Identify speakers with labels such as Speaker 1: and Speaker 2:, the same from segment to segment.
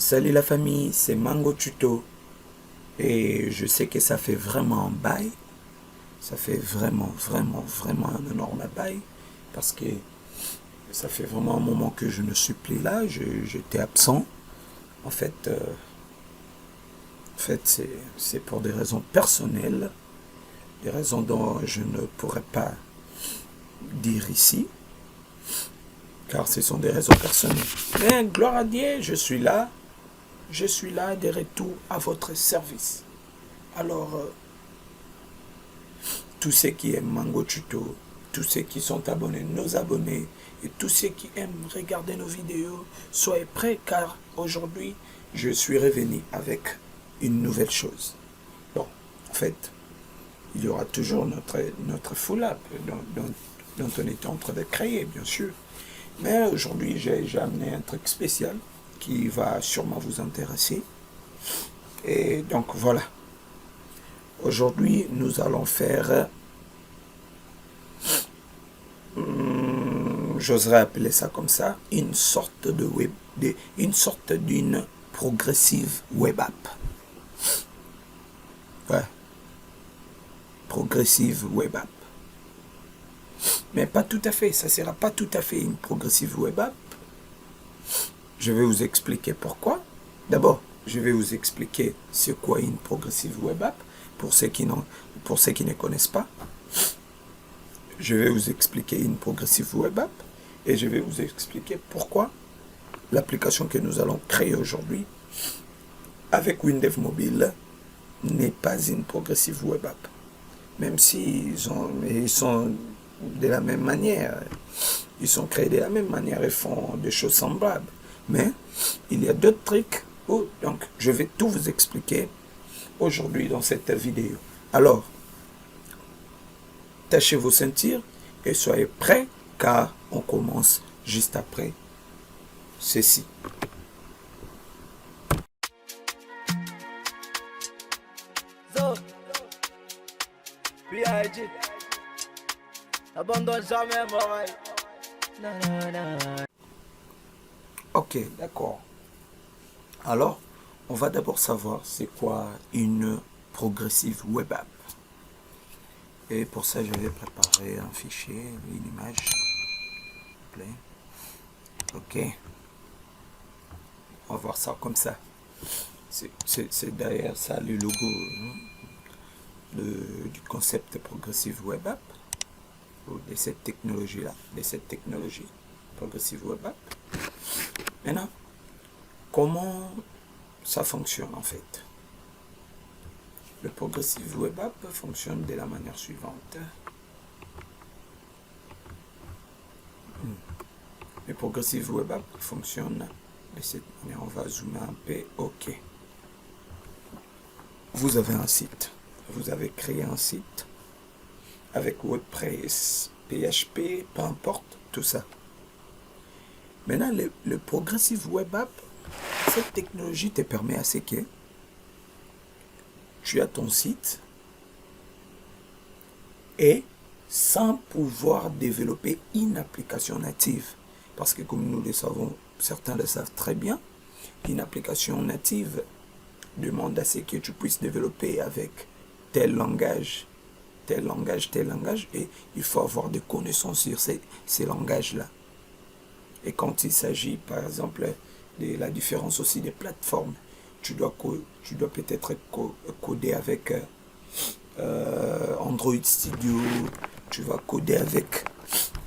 Speaker 1: Salut la famille, c'est Mango Tuto et je sais que ça fait vraiment un bail, ça fait vraiment un énorme bail parce que ça fait vraiment un moment que je ne suis plus là, j'étais absent. En fait, c'est pour des raisons personnelles, des raisons dont je ne pourrais pas dire ici, car ce sont des raisons personnelles. Mais gloire à Dieu, je suis là de retour à votre service. Alors, tous ceux qui aiment Mango Tuto, tous ceux qui sont abonnés, nos abonnés, et tous ceux qui aiment regarder nos vidéos, soyez prêts car aujourd'hui, je suis revenu avec une nouvelle chose. Bon, en fait, il y aura toujours notre full app dont on est en train de créer, bien sûr. Mais aujourd'hui, j'ai amené un truc spécial qui va sûrement vous intéresser. Et donc voilà. Aujourd'hui, nous allons faire, j'oserais appeler ça comme ça, une sorte d'une progressive web app. Ouais. Progressive web app. Mais pas tout à fait, ça ne sera pas tout à fait une progressive web app. Je vais vous expliquer pourquoi. D'abord, je vais vous expliquer c'est quoi une progressive web app pour ceux qui ne connaissent pas. Je vais vous expliquer une progressive web app et je vais vous expliquer pourquoi l'application que nous allons créer aujourd'hui avec Windev Mobile n'est pas une progressive web app. Même s'ils sont de la même manière, ils sont créés de la même manière et font des choses semblables. Mais il y a d'autres trucs où, donc, je vais tout vous expliquer aujourd'hui dans cette vidéo. Alors, tâchez vos ceintures et soyez prêts car on commence juste après ceci.
Speaker 2: Abandonne jamais, moi.
Speaker 1: Ok, d'accord. Alors, on va d'abord savoir c'est quoi une progressive web app. Et pour ça, je vais préparer un fichier, une image. S'il vous plaît. Ok. On va voir ça comme ça. C'est derrière ça le logo du concept progressive web app. De cette technologie-là, progressive web app. Maintenant, comment ça fonctionne en fait? Le progressive web app fonctionne de la manière suivante. Le progressive web app fonctionne de cette manière. On va zoomer un peu. Ok. Vous avez un site. Vous avez créé un site avec WordPress, PHP, peu importe, tout ça. Maintenant, le progressive web app, cette technologie te permet à ce que tu as ton site et sans pouvoir développer une application native. Parce que comme nous le savons, certains le savent très bien, une application native demande à ce que tu puisses développer avec tel langage, et il faut avoir des connaissances sur ces langages-là. Et quand il s'agit, par exemple, de la différence aussi des plateformes, tu dois peut-être coder avec Android Studio, tu vas coder avec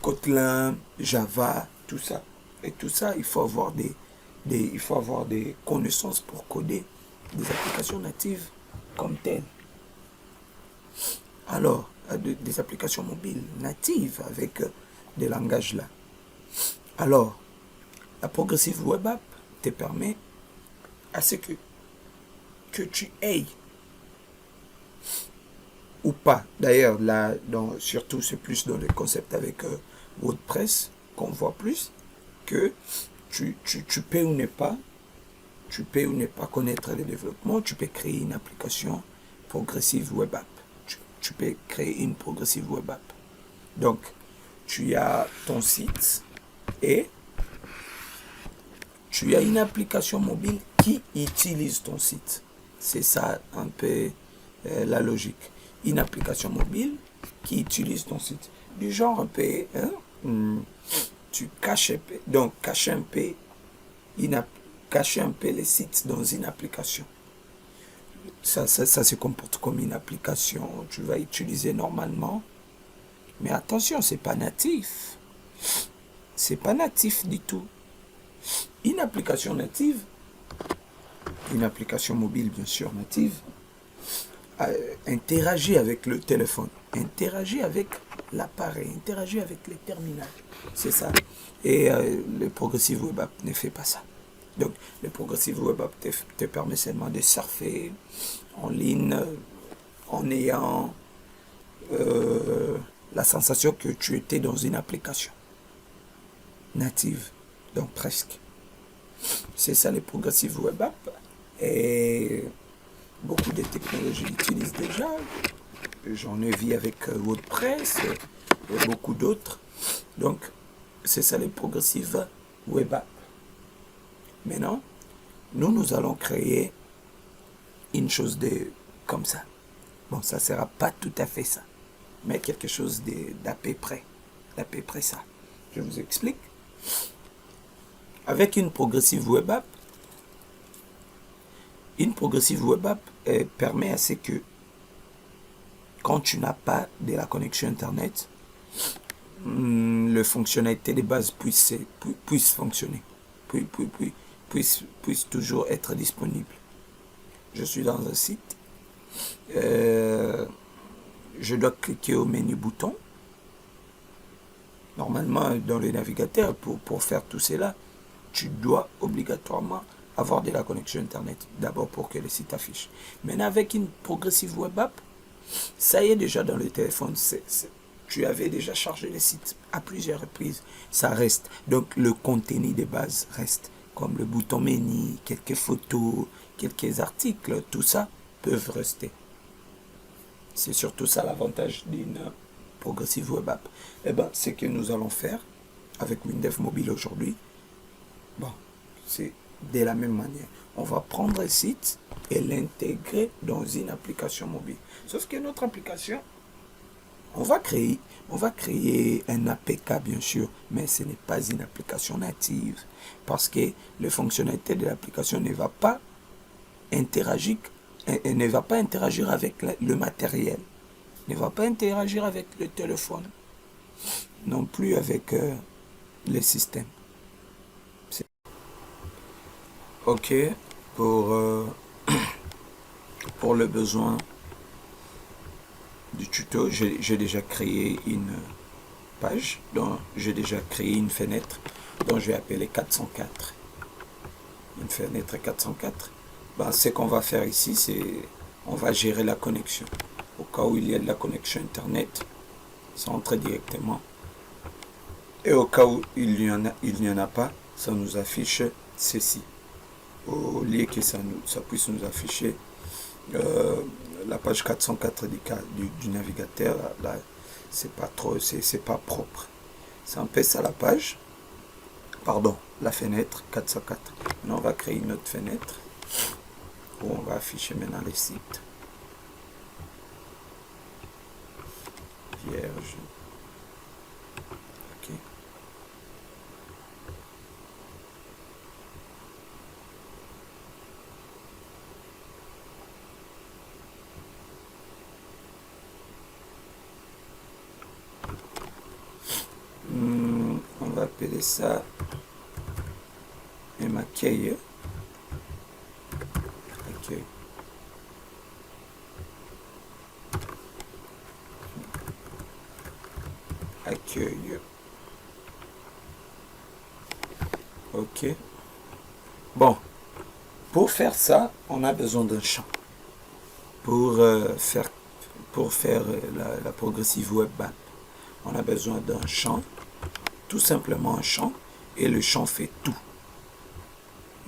Speaker 1: Kotlin, Java, tout ça. Et tout ça, il faut avoir des connaissances pour coder des applications natives comme telles. Alors, des applications mobiles natives avec des langages là. Alors, la progressive web app te permet à ce que tu aies ou pas. D'ailleurs, là, surtout, c'est plus dans le concept avec WordPress qu'on voit plus que tu peux ou ne pas connaître le développement, tu peux créer une application progressive web app. Tu peux créer une progressive web app. Donc, tu as ton site et tu as une application mobile qui utilise ton site. C'est ça un peu la logique. Une application mobile qui utilise ton site. Du genre un peu, tu caches un peu, donc cacher un peu, cacher un peu les sites dans une application. Ça se comporte comme une application, tu vas utiliser normalement. Mais attention, c'est pas natif. C'est pas natif du tout. Une application native, une application mobile bien sûr native, interagit avec le téléphone, interagit avec l'appareil, interagit avec les terminaux. C'est ça. Et le Progressive Web App ne fait pas ça. Donc, le Progressive Web App te permet seulement de surfer en ligne en ayant la sensation que tu étais dans une application native. Donc, presque. C'est ça, le Progressive Web App. Et beaucoup de technologies l'utilisent déjà. J'en ai vu avec WordPress et beaucoup d'autres. Donc, c'est ça les Progressive Web App. Maintenant, nous allons créer une chose comme ça. Bon, ça ne sera pas tout à fait ça, mais quelque chose d'à peu près. D'à peu près ça. Je vous explique. Avec une Progressive Web App, permet à ce que quand tu n'as pas de la connexion Internet, le fonctionnalité de base puisse fonctionner, puisse toujours être disponible. Je suis dans un site, je dois cliquer au menu bouton. Normalement, dans le navigateur, pour faire tout cela, tu dois obligatoirement avoir de la connexion Internet, d'abord pour que le site affiche. Maintenant, avec une Progressive Web App, ça y est déjà dans le téléphone, tu avais déjà chargé le site à plusieurs reprises, ça reste. Donc le contenu de base reste, comme le bouton menu, quelques photos, quelques articles, tout ça peuvent rester. C'est surtout ça l'avantage d'une Progressive Web App. Eh bien, ce que nous allons faire avec WinDev Mobile aujourd'hui, bon, c'est de la même manière. On va prendre un site et l'intégrer dans une application mobile. Sauf que notre application, on va créer un APK bien sûr, mais ce n'est pas une application native parce que les fonctionnalités de l'application ne va pas interagir avec le matériel, ne va pas interagir avec le téléphone, non plus avec les systèmes. Ok, pour le besoin du tuto, j'ai déjà créé une page, donc j'ai déjà créé une fenêtre dont je vais appeler 404. Une fenêtre 404. Ben, ce qu'on va faire ici, c'est on va gérer la connexion. Au cas où il y a de la connexion Internet, ça entre directement. Et au cas où il n'y en a pas, ça nous affiche ceci. Au lieu que ça puisse nous afficher la page 404 du navigateur, là, c'est pas trop, c'est pas propre. C'est un peu ça la page, pardon, la fenêtre 404. Maintenant, on va créer une autre fenêtre où on va afficher maintenant les sites. Vierge. Ok. On va appeler ça un accueil. Accueil. Accueil. Ok. Bon, pour faire ça, on a besoin d'un champ. Pour faire la Progressive Web App, on a besoin d'un champ, tout simplement un champ, et le champ fait tout.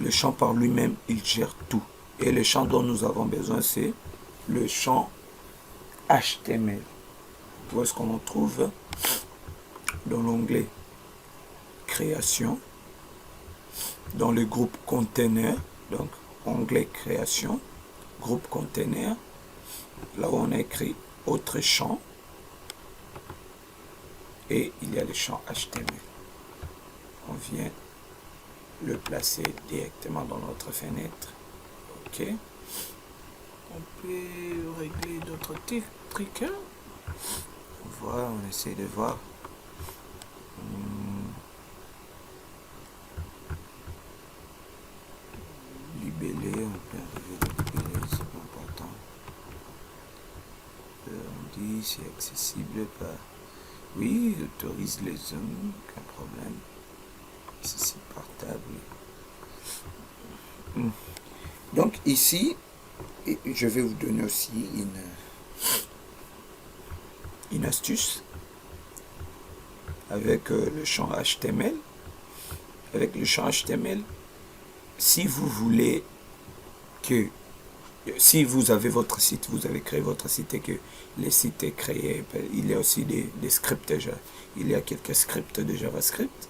Speaker 1: Le champ par lui-même, il gère tout. Et le champ dont nous avons besoin, c'est le champ HTML. Où est-ce qu'on en trouve? Dans l'onglet Création, dans le groupe Container, donc onglet création, groupe container, là où on a écrit autre champ, et il y a le champ HTML. On vient le placer directement dans notre fenêtre. Ok. On peut régler d'autres trucs. On voit, on essaie de voir. Libeller, on peut arriver à libeller, c'est pas important. On dit c'est accessible par... Oui, autorise les zooms, aucun problème. C'est par table. Donc ici, je vais vous donner aussi une astuce avec le champ HTML. Avec le champ HTML, si vous voulez que, si vous avez votre site, vous avez créé votre site et que le site est créé, il y a aussi des scripts déjà, il y a quelques scripts de JavaScript,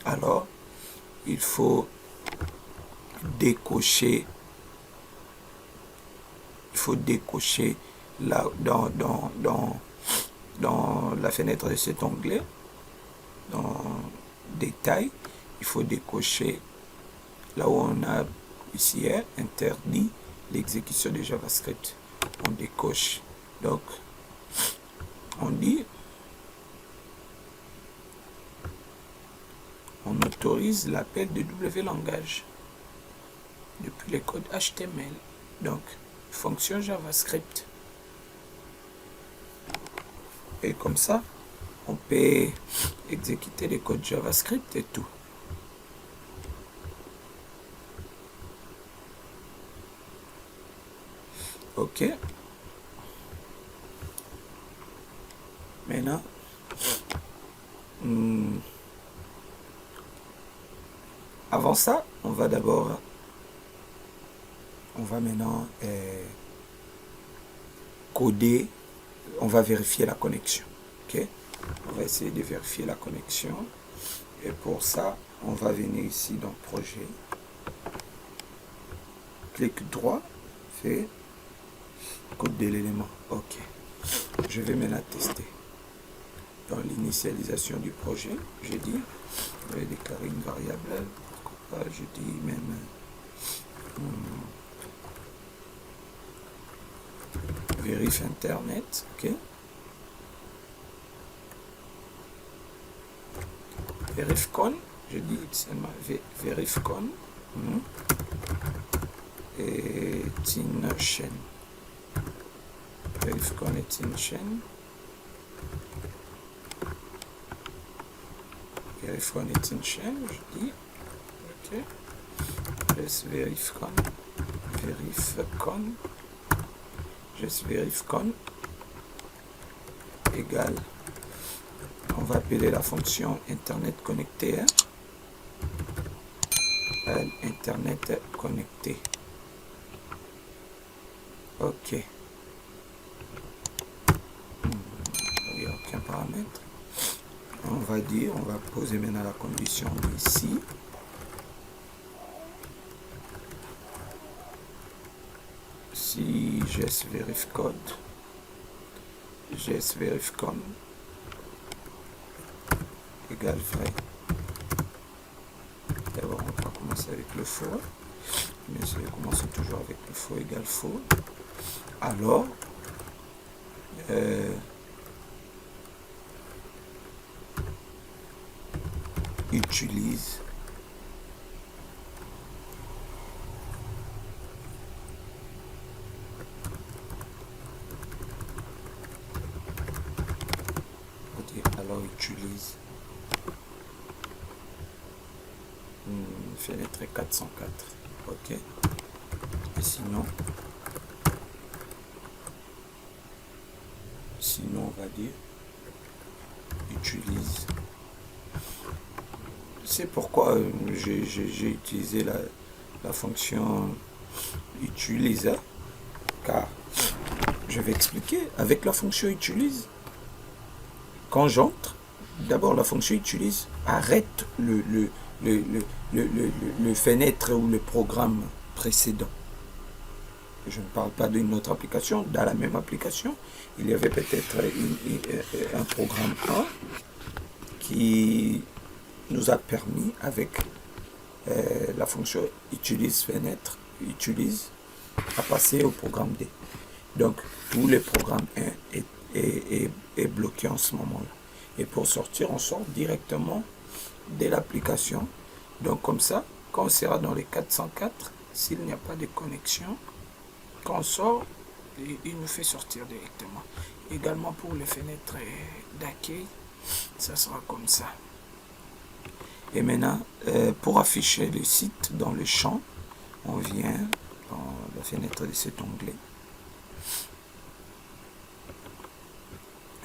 Speaker 1: alors il faut décocher, là dans la fenêtre de cet onglet, dans détail, il faut décocher là où on a ici interdit l'exécution de JavaScript. On décoche. Donc, on dit, on autorise l'appel de W-langage depuis les codes HTML. Donc, fonction JavaScript. Et comme ça, on peut exécuter les codes JavaScript et tout. Ok. Maintenant, avant ça, on va maintenant coder, on va vérifier la connexion. Ok. On va essayer de vérifier la connexion. Et pour ça, on va venir ici dans projet. Clic droit, fait code de l'élément. Ok. Je vais maintenant tester. Dans l'initialisation du projet, j'ai dit, je vais déclarer une variable. Pourquoi pas, je dis même vérifie internet. Ok. Verifcon, je dis seulement verifcon et une chaîne. Verifcon est une chaîne. Verifcon est une chaîne, je dis. Ok. Just verifcon. Verifcon. Just verifcon égale. On va appeler la fonction internet connecté. Internet connecté. Ok. Il n'y a aucun paramètre. On va dire, on va poser maintenant la condition ici. Si gesverifcode, gesverifcon égale vrai. D'abord, on va commencer avec le faux. Mais je vais commencer toujours avec le faux égale faux. Alors, utilise fenêtre 404. Ok. Et sinon on va dire utilise. C'est pourquoi j'ai utilisé la fonction utilise, car je vais expliquer. Avec la fonction utilise, quand j'entre, d'abord la fonction utilise arrête le fenêtre ou le programme précédent. Je ne parle pas d'une autre application. Dans la même application, il y avait peut-être un programme 1 qui nous a permis, avec la fonction utilise fenêtre, utilise, à passer au programme D. Donc, tous les programmes 1 est bloqué en ce moment-là. Et pour sortir, on sort directement de l'application. Donc, comme ça, quand on sera dans les 404, s'il n'y a pas de connexion, quand on sort, il nous fait sortir directement. Également pour les fenêtres d'accueil, ça sera comme ça. Et maintenant, pour afficher le site dans le champ, on vient dans la fenêtre de cet onglet.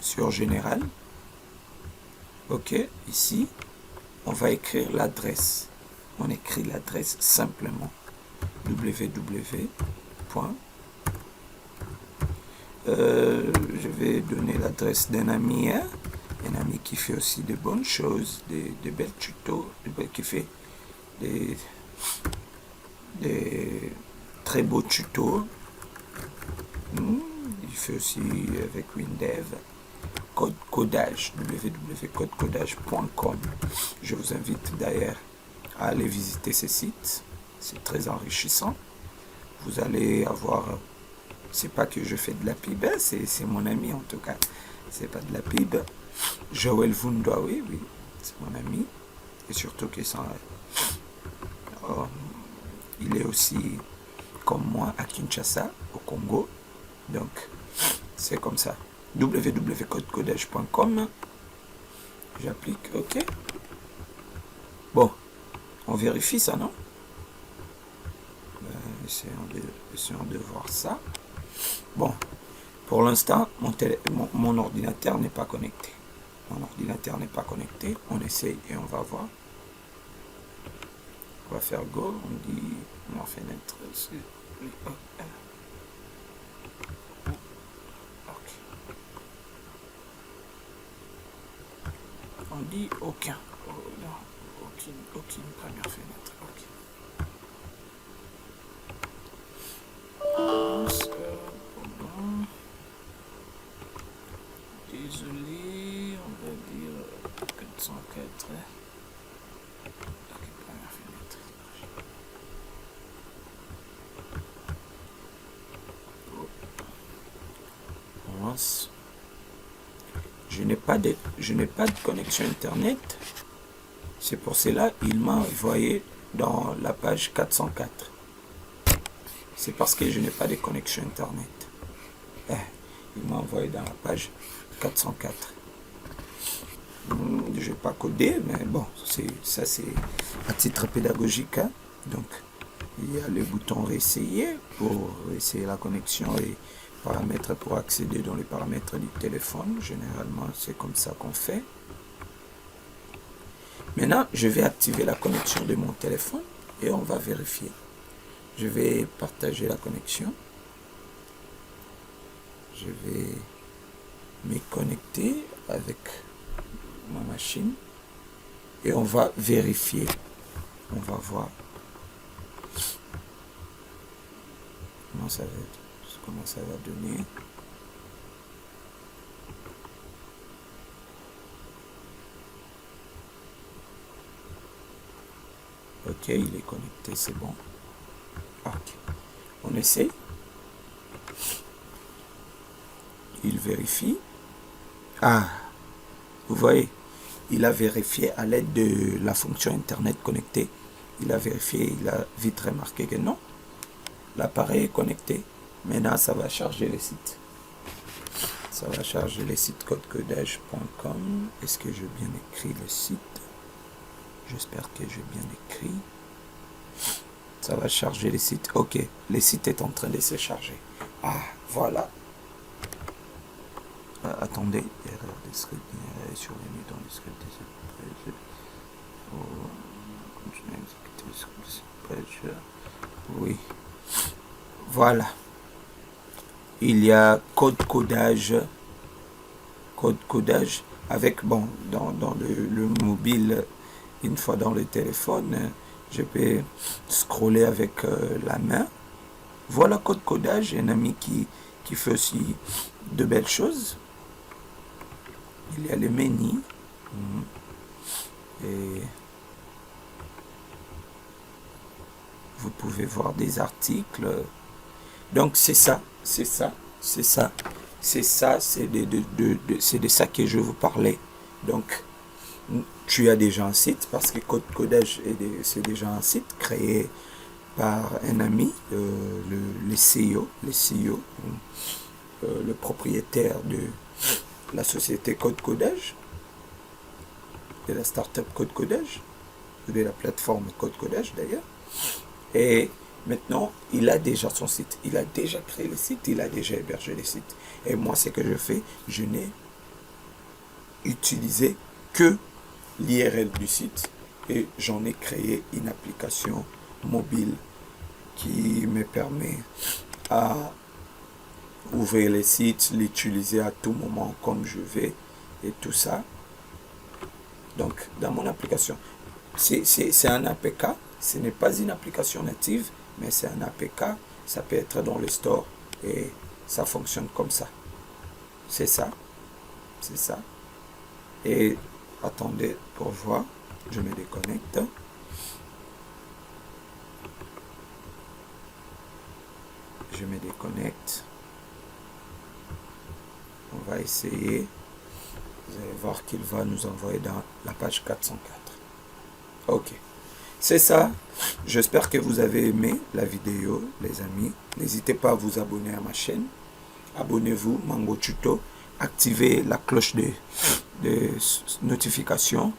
Speaker 1: Sur Général. OK, ici, on va écrire l'adresse. On écrit l'adresse simplement. www. Je vais donner l'adresse d'un ami, hein? Un ami qui fait aussi de bonnes choses, de belles tutos, qui fait des très beaux tutos. Il fait aussi avec WinDev. Code codage, www.codecodage.com. Je vous invite d'ailleurs à aller visiter ces sites. C'est très enrichissant. Vous allez avoir... C'est pas que je fais de la pub, c'est mon ami en tout cas. C'est pas de la pub. Joël Vundwa, oui, c'est mon ami. Et surtout qu'il il est aussi comme moi à Kinshasa, au Congo. Donc, c'est comme ça. www.codecodage.com. J'applique OK. Bon, on vérifie ça, non? Essayons de voir ça. Bon, pour l'instant, mon ordinateur n'est pas connecté. Mon ordinateur n'est pas connecté. On essaye et on va voir. On va faire go. On dit ma fenêtre. On dit aucun. Aucune première fenêtre. OK. Désolé, on va dire 404. OK, première fenêtre. Je n'ai pas de connexion internet. C'est pour cela qu'il m'a envoyé dans la page 404. C'est parce que je n'ai pas de connexion internet. Il m'a envoyé dans la page 404. Je ne vais pas coder, mais bon, ça c'est à titre pédagogique. Hein. Donc, il y a le bouton réessayer pour essayer la connexion et paramètres pour accéder dans les paramètres du téléphone. Généralement, c'est comme ça qu'on fait. Maintenant, je vais activer la connexion de mon téléphone et on va vérifier. Je vais partager la connexion. Je vais me connecter avec ma machine et on va vérifier. On va voir comment ça va donner. OK, il est connecté, c'est bon. OK. On essaie. Il vérifie. Ah, vous voyez, il a vérifié à l'aide de la fonction Internet connecté. Il a vérifié, il a vite remarqué que non, l'appareil est connecté. Maintenant, ça va charger les sites. Ça va charger les sites codecodage.com. Est-ce que j'ai bien écrit le site? J'espère que j'ai bien écrit. Ça va charger les sites. OK, le site est en train de se charger. Ah, voilà. Attendez, erreur de script est survenue dans le script de cette page. Continuez à exécuter le script de cette page. Oui. Voilà. Il y a code codage avec, bon, dans le mobile, une fois dans le téléphone, Je peux scroller avec la main. Voilà Code Codage, un ami qui fait aussi de belles choses. Il y a le menu. Et vous pouvez voir des articles. Donc c'est ça, c'est ça, c'est ça, c'est ça, c'est de ça que je vous parlais. Donc tu as déjà un site parce que Code Codage c'est déjà un site créé par un ami, le CEO, le propriétaire de la société Code Codage, de la startup Code Codage, de la plateforme Code Codage d'ailleurs. Et maintenant, il a déjà son site, il a déjà créé le site, il a déjà hébergé le site. Et moi, ce que je fais, je n'ai utilisé que l'IRL du site et j'en ai créé une application mobile qui me permet à ouvrir le site, l'utiliser à tout moment comme je vais et tout ça. Donc, dans mon application, c'est un APK, ce n'est pas une application native, mais c'est un APK, ça peut être dans le store et ça fonctionne comme ça. C'est ça, c'est ça. Et attendez pour voir, je me déconnecte. Je me déconnecte. On va essayer. Vous allez voir qu'il va nous envoyer dans la page 404. Ok. C'est ça. J'espère que vous avez aimé la vidéo, les amis. N'hésitez pas à vous abonner à ma chaîne. Abonnez-vous, Mango Tuto. Activez la cloche de notification